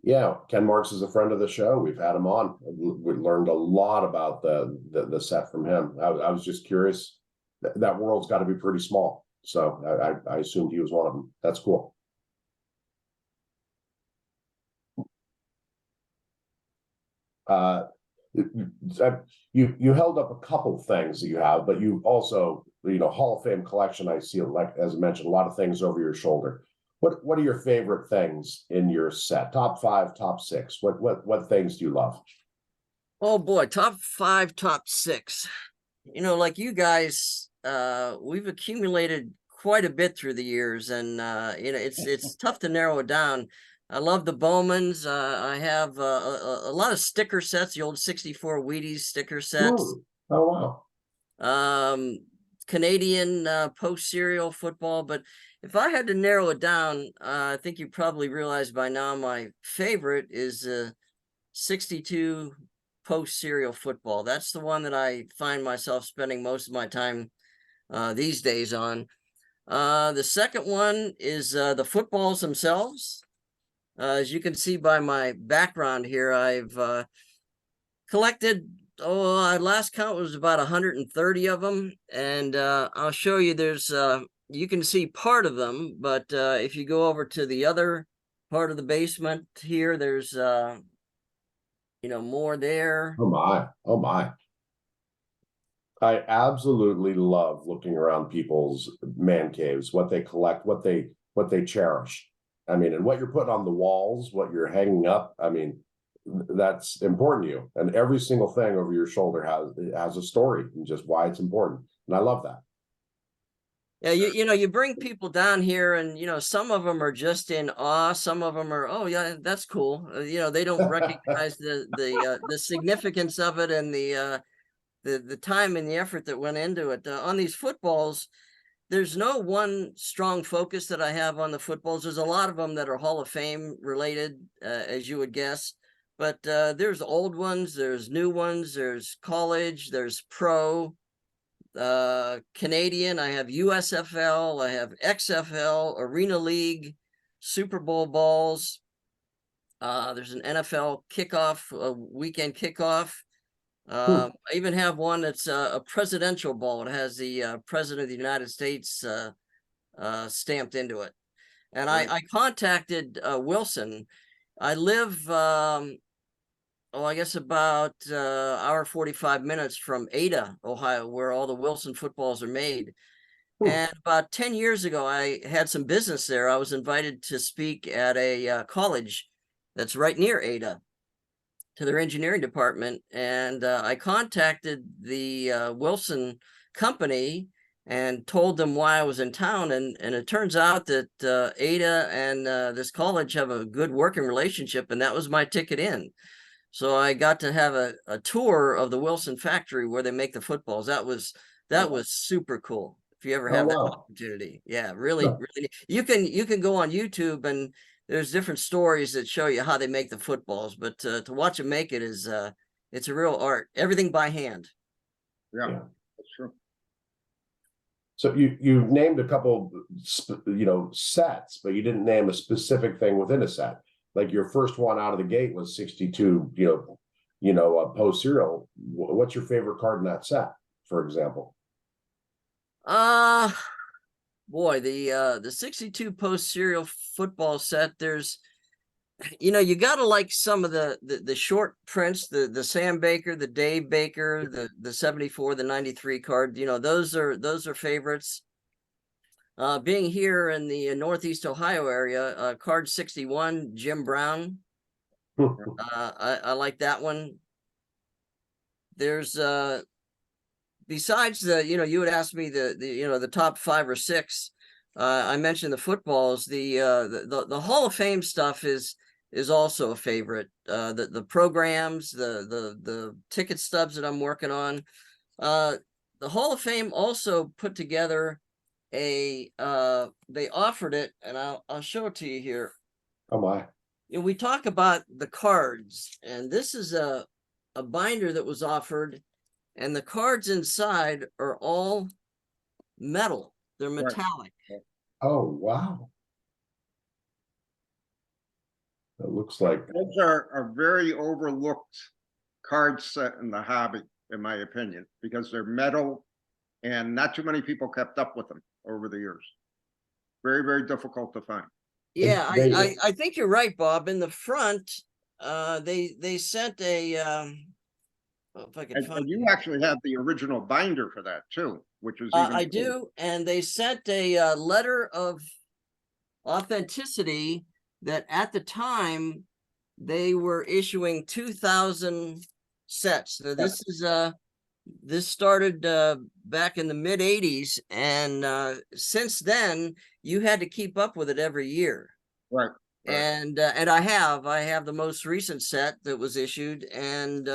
B: Yeah, Ken Marks is a friend of the show. We've had him on. We learned a lot about the set from him. I was just curious. That world's got to be pretty small. So I assumed he was one of them. That's cool. You held up a couple things that you have, but you also, Hall of Fame collection. I see, like as I mentioned, a lot of things over your shoulder. What are your favorite things in your set? Top 5, top 6. What things do you love?
C: Oh boy, top 5, top 6. Like you guys, we've accumulated quite a bit through the years, and it's tough to narrow it down. I love the Bowmans. I have a lot of sticker sets, the old 64 Wheaties sticker sets.
B: Ooh. Oh
C: wow. Canadian post serial football, but if I had to narrow it down, I think you probably realize by now my favorite is 62 post serial football. That's the one that I find myself spending most of my time these days on. The second one is the footballs themselves. As you can see by my background here, I've collected, last count was about 130 of them. And I'll show you, you can see part of them, but if you go over to the other part of the basement here, there's, more there.
B: Oh my. I absolutely love looking around people's man caves, what they collect, what they cherish. I mean, and what you're putting on the walls, what you're hanging up. I mean, that's important to you. And every single thing over your shoulder has a story and just why it's important. And I love that.
C: Yeah, you bring people down here, and some of them are just in awe. Some of them are, oh yeah, that's cool. They don't recognize the significance of it and the time and the effort that went into it. On these footballs, there's no one strong focus that I have on the footballs. There's a lot of them that are Hall of Fame related, as you would guess. But there's old ones, there's new ones, there's college, there's pro, Canadian. I have USFL, I have XFL, Arena League, Super Bowl balls. There's an NFL kickoff, a weekend kickoff. I even have one that's a presidential ball. It has the President of the United States stamped into it. And right. I contacted Wilson. I live, I guess about hour 45 minutes from Ada, Ohio, where all the Wilson footballs are made. And about 10 years ago, I had some business there. I was invited to speak at a college that's right near Ada, to their engineering department, and I contacted the Wilson company and told them why I was in town, and it turns out that Ada and this college have a good working relationship, and that was my ticket in. So I got to have a tour of the Wilson factory where they make the footballs. That was super cool. If you ever have that opportunity. Yeah, really. You can go on YouTube, and there's different stories that show you how they make the footballs, but to watch them make it is it's a real art. Everything by hand.
A: Yeah, that's true.
B: So you named a couple, sets, but you didn't name a specific thing within a set. Like your first one out of the gate was 62, post serial. What's your favorite card in that set, for example?
C: Boy, the 62 post serial football set, there's, you gotta like some of the short prints, the Sam Baker, the Dave Baker, the 74, the 93 card, those are favorites. Being here in the Northeast Ohio area, card 61, Jim Brown. I like that one. There's besides the, you had asked me the top 5 or 6. I mentioned the footballs. The Hall of Fame stuff is also a favorite. The programs, the ticket stubs that I'm working on. The Hall of Fame also put together they offered it, and I'll show it to you here.
B: Oh my.
C: We talk about the cards, and this is a binder that was offered, and the cards inside are all metal. They're metallic.
A: Right.
B: Oh wow. It looks like
A: Those are a very overlooked card set in the hobby, in my opinion, because they're metal and not too many people kept up with them over the years. Very, very difficult to find.
C: Yeah,
B: they-
C: I think you're right, Bob. In the front, they sent a if I can
A: And
C: find
A: you
C: it.
A: actually have the original binder for that too, which is even
C: I do, and they sent a letter of authenticity that at the time they were issuing 2,000 sets. So this started back in the mid 80s, and since then you had to keep up with it every year.
A: right.
C: And I have the most recent set that was issued, and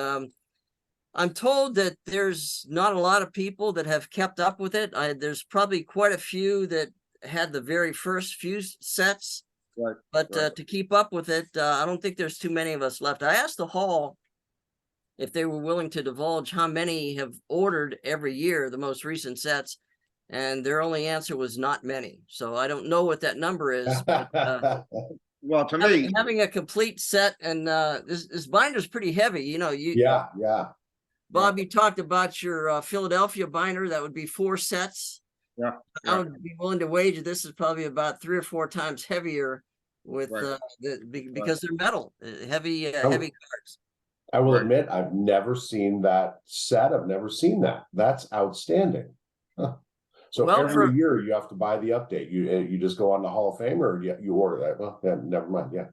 C: I'm told that there's not a lot of people that have kept up with it. There's probably quite a few that had the very first few sets,
A: Right.
C: but
A: Right.
C: to keep up with it, I don't think there's too many of us left. I asked the hall if they were willing to divulge how many have ordered every year the most recent sets, and their only answer was not many. So I don't know what that number is. But,
A: Well, to me,
C: having a complete set, and this binder's pretty heavy.
B: yeah.
C: Bob, you talked about your Philadelphia binder. That would be 4 sets.
A: Yeah.
C: I would be willing to wager this is probably about 3 or 4 times heavier with
A: Right.
C: because they're metal, heavy
B: Oh.
C: heavy cards.
B: I will
A: Right.
B: admit I've never seen that set. I've never seen that. That's outstanding. Huh. So
C: Well,
B: every year you have to buy the update. You just go on the Hall of Fame, or you order that. Well, yeah, never mind. Yeah,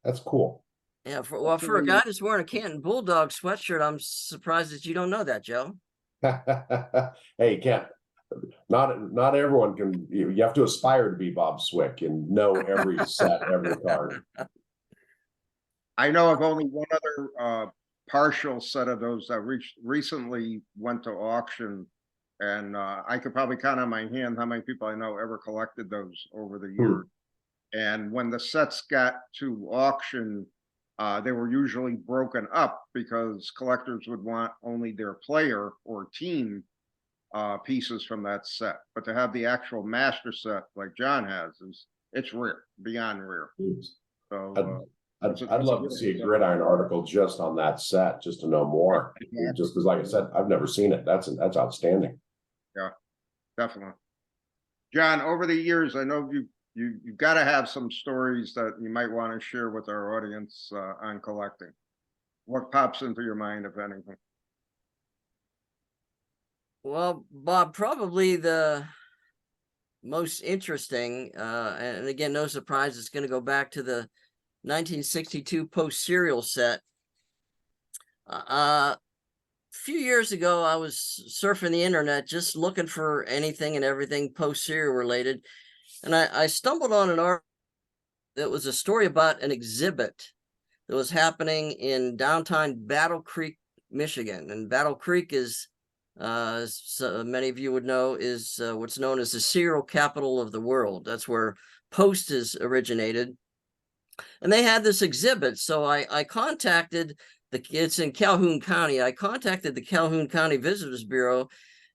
B: that's cool.
C: Yeah, for a guy that's wearing a Canton Bulldog sweatshirt, I'm surprised that you don't know that, Joe.
B: Hey, Kent, not everyone can. You have to aspire to be Bob Swick and know every set, every card.
A: I know of only one other partial set of those that recently went to auction, and I could probably count on my hand how many people I know ever collected those over the years. And when the sets got to auction, they were usually broken up because collectors would want only their player or team pieces from that set. But to have the actual master set like John has, it's rare, beyond rare. So
B: I'd love to see a Gridiron article just on that set, just to know more. Just because, like I said, I've never seen it. That's outstanding.
A: Yeah, definitely. John, over the years, I know you've got to have some stories that you might want to share with our audience on collecting. What pops into your mind, if anything?
C: Well, Bob, probably the most interesting, and again, no surprise, it's going to go back to the 1962 Post Serial set. A few years ago, I was surfing the internet, just looking for anything and everything Post Serial related, and I stumbled on an article that was a story about an exhibit that was happening in downtown Battle Creek, Michigan. And Battle Creek is, so many of you would know, is what's known as the serial capital of the world. That's where Post is originated. And they had this exhibit. So I contacted it's in Calhoun County. I contacted the Calhoun County Visitors Bureau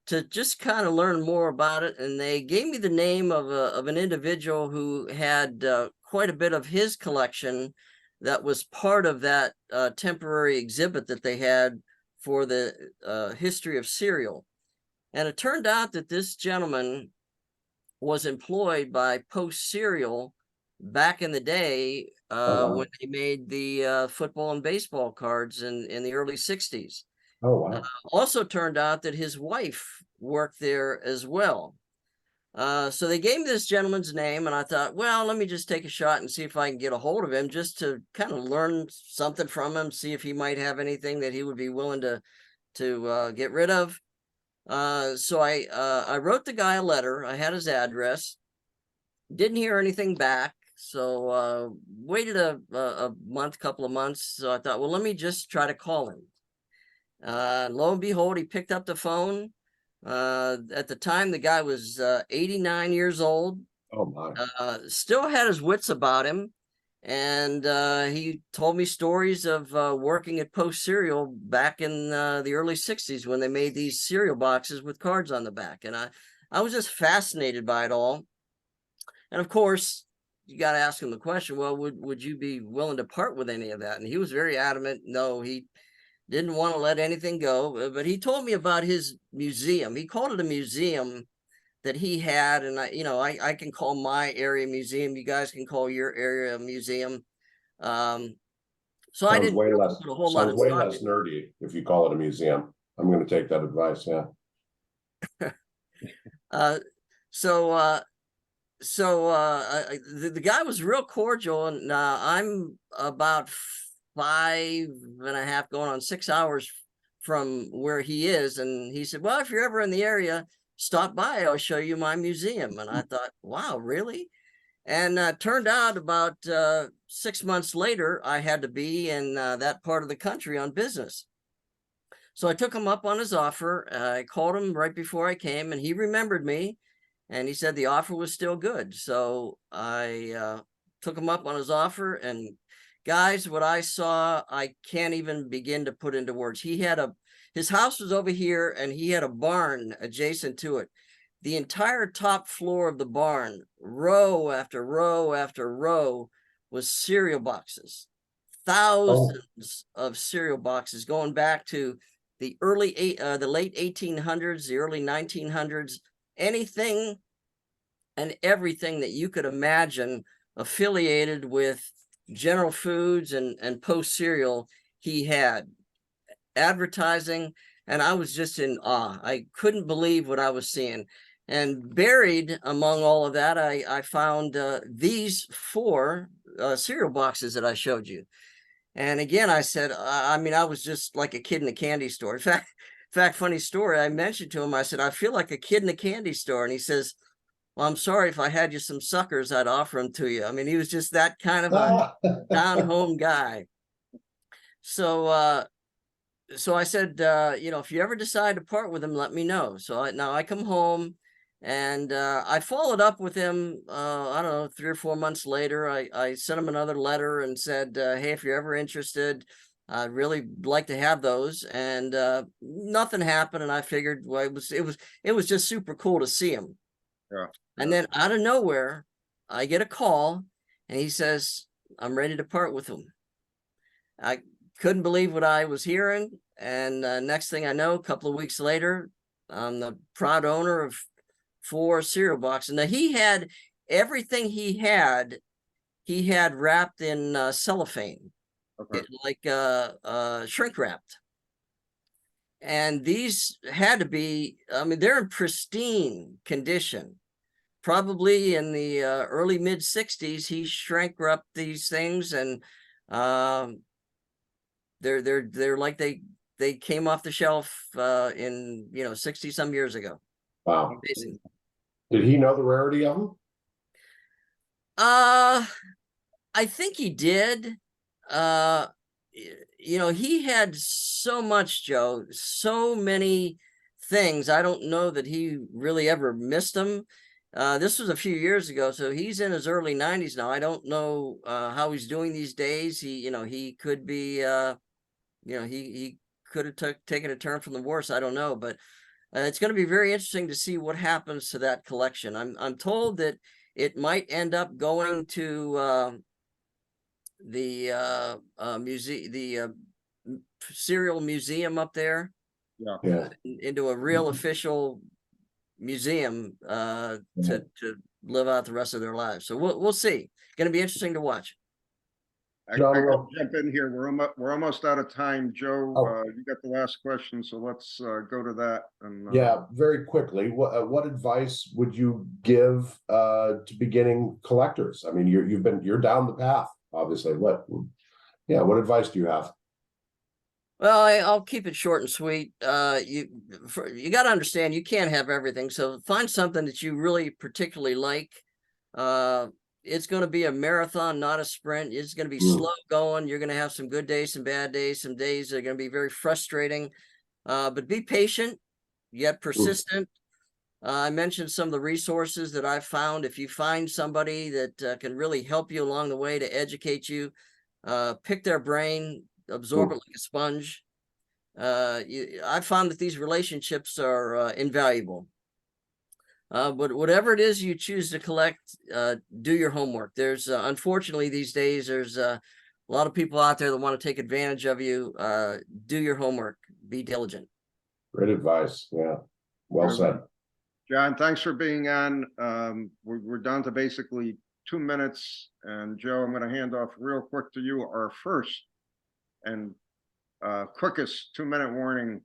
C: to just kind of learn more about it. And they gave me the name of an individual who had quite a bit of his collection that was part of that temporary exhibit that they had for the history of cereal. And it turned out that this gentleman was employed by Post Cereal back in the day when they made the football and baseball cards in the early 60s.
B: Oh, wow.
C: Also turned out that his wife worked there as well. So they gave me this gentleman's name, and I thought, well, let me just take a shot and see if I can get a hold of him, just to kind of learn something from him, see if he might have anything that he would be willing to get rid of. So I wrote the guy a letter. I had his address. Didn't hear anything back. So waited a month, couple of months. So I thought, well, let me just try to call him. Lo and behold, he picked up the phone. At the time, the guy was 89 years old.
B: Oh my.
C: Still had his wits about him. And he told me stories of working at Post Cereal back in the early 60s when they made these cereal boxes with cards on the back. And I was just fascinated by it all. And of course, you got to ask him the question, well, would you be willing to part with any of that? And he was very adamant. No, he didn't want to let anything go. But he told me about his museum. He called it a museum that he had, and I can call my area museum. You guys can call your area a museum. So I didn't
B: way less,
C: put a whole lot of
B: way
C: thought
B: less nerdy if you call it a museum. I'm going to take that advice. Yeah.
C: The guy was real cordial, and I'm about 5.5 going on 6 hours from where he is, and he said, well, if you're ever in the area, stop by, I'll show you my museum. And I thought, wow, really? And turned out about 6 months later, I had to be in that part of the country on business. So I took him up on his offer. I called him right before I came, and he remembered me, and he said the offer was still good. So I took him up on his offer, and guys, what I saw, I can't even begin to put into words. His house was over here, and he had a barn adjacent to it. The entire top floor of the barn, row after row after row, was cereal boxes. Thousands of cereal boxes going back to the late 1800s, the early 1900s, anything and everything that you could imagine affiliated with General Foods and Post Cereal. He had advertising, and I was just in awe. I couldn't believe what I was seeing. And buried among all of that, I found these 4 cereal boxes that I showed you. And again, I said, I mean, I was just like a kid in a candy store. In fact, funny story, I mentioned to him, I said, I feel like a kid in a candy store. And he says, well, I'm sorry, if I had you some suckers, I'd offer them to you. I mean, he was just that kind of a down-home guy. So I said, if you ever decide to part with him, let me know. So now I come home, and I followed up with him, I don't know, 3 or 4 months later. I sent him another letter and said, hey, if you're ever interested, I'd really like to have those. And nothing happened. And I figured, well, it was just super cool to see him.
A: Yeah.
C: And then out of nowhere, I get a call, and he says, I'm ready to part with him. I couldn't believe what I was hearing. And next thing I know, a couple of weeks later, I'm the proud owner of 4 cereal boxes. Now, he had everything he had wrapped in cellophane,
A: Okay.
C: like shrink wrapped. And these had to be, I mean, they're in pristine condition. Probably in the early mid 60s, he shrink wrapped these things, and they're like they came off the shelf in 60 some years ago.
B: Wow.
C: Amazing.
B: Did he know the rarity of them?
C: I think he did. He had so much, Joe, so many things. I don't know that he really ever missed them. This was a few years ago, so he's in his early 90s now. I don't know how he's doing these days. He could be, he could have taken a turn from the worse. I don't know, but it's going to be very interesting to see what happens to that collection. I'm told that it might end up going to the cereal museum up there.
B: Yeah.
C: Into a real official museum to live out the rest of their lives. So we'll see. Going to be interesting to watch.
A: I
B: John,
A: gotta jump in here. We're almost out of time. Joe,
B: Oh.
A: you got the last question, so let's go to that. And
B: Yeah, very quickly, what advice would you give to beginning collectors? I mean, you're down the path, obviously. What advice do you have?
C: Well, I'll keep it short and sweet. You got to understand you can't have everything. So find something that you really particularly like. It's going to be a marathon, not a sprint. It's going to be slow going. You're going to have some good days, some bad days, some days that are going to be very frustrating. But be patient, yet persistent. I mentioned some of the resources that I've found. If you find somebody that can really help you along the way to educate you, pick their brain, absorb it like a sponge. I found that these relationships are invaluable. But whatever it is you choose to collect, do your homework. There's unfortunately these days there's a lot of people out there that want to take advantage of you. Do your homework. Be diligent.
B: Great advice. Yeah, well said.
A: John, thanks for being on. We're down to basically 2 minutes, and Joe, I'm going to hand off real quick to you. Our first and quickest 2-minute warning.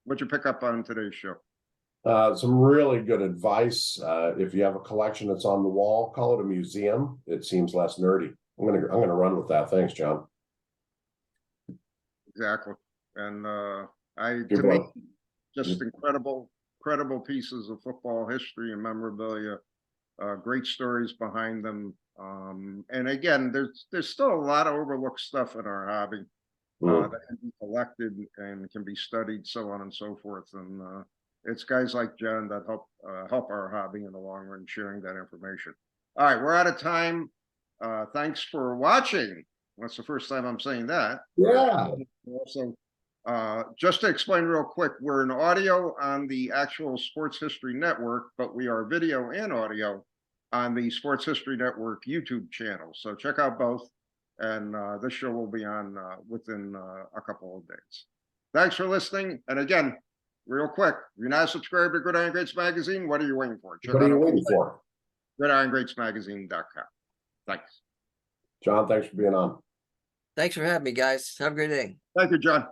A: What'd you pick up on today's show?
B: Some really good advice. If you have a collection that's on the wall, call it a museum. It seems less nerdy. I'm gonna run with that. Thanks, John.
A: Exactly. And just incredible pieces of football history and memorabilia. Great stories behind them. And again, there's still a lot of overlooked stuff in our hobby that can be collected and can be studied, so on and so forth. And it's guys like John that help our hobby in the long run, sharing that information. All right, we're out of time. Thanks for watching. That's the first time I'm saying that.
B: Yeah.
A: Also, just to explain real quick, we're in audio on the actual Sports History Network, but we are video and audio on the Sports History Network YouTube channel. So check out both. And this show will be on within a couple of days. Thanks for listening. And again, real quick, if you're not subscribed to Gridiron Greats Magazine, what are you waiting for?
B: What are you waiting for?
A: GridironGreatsMagazine.com. Thanks.
B: John, thanks for being on.
C: Thanks for having me, guys. Have a great day.
A: Thank you, John.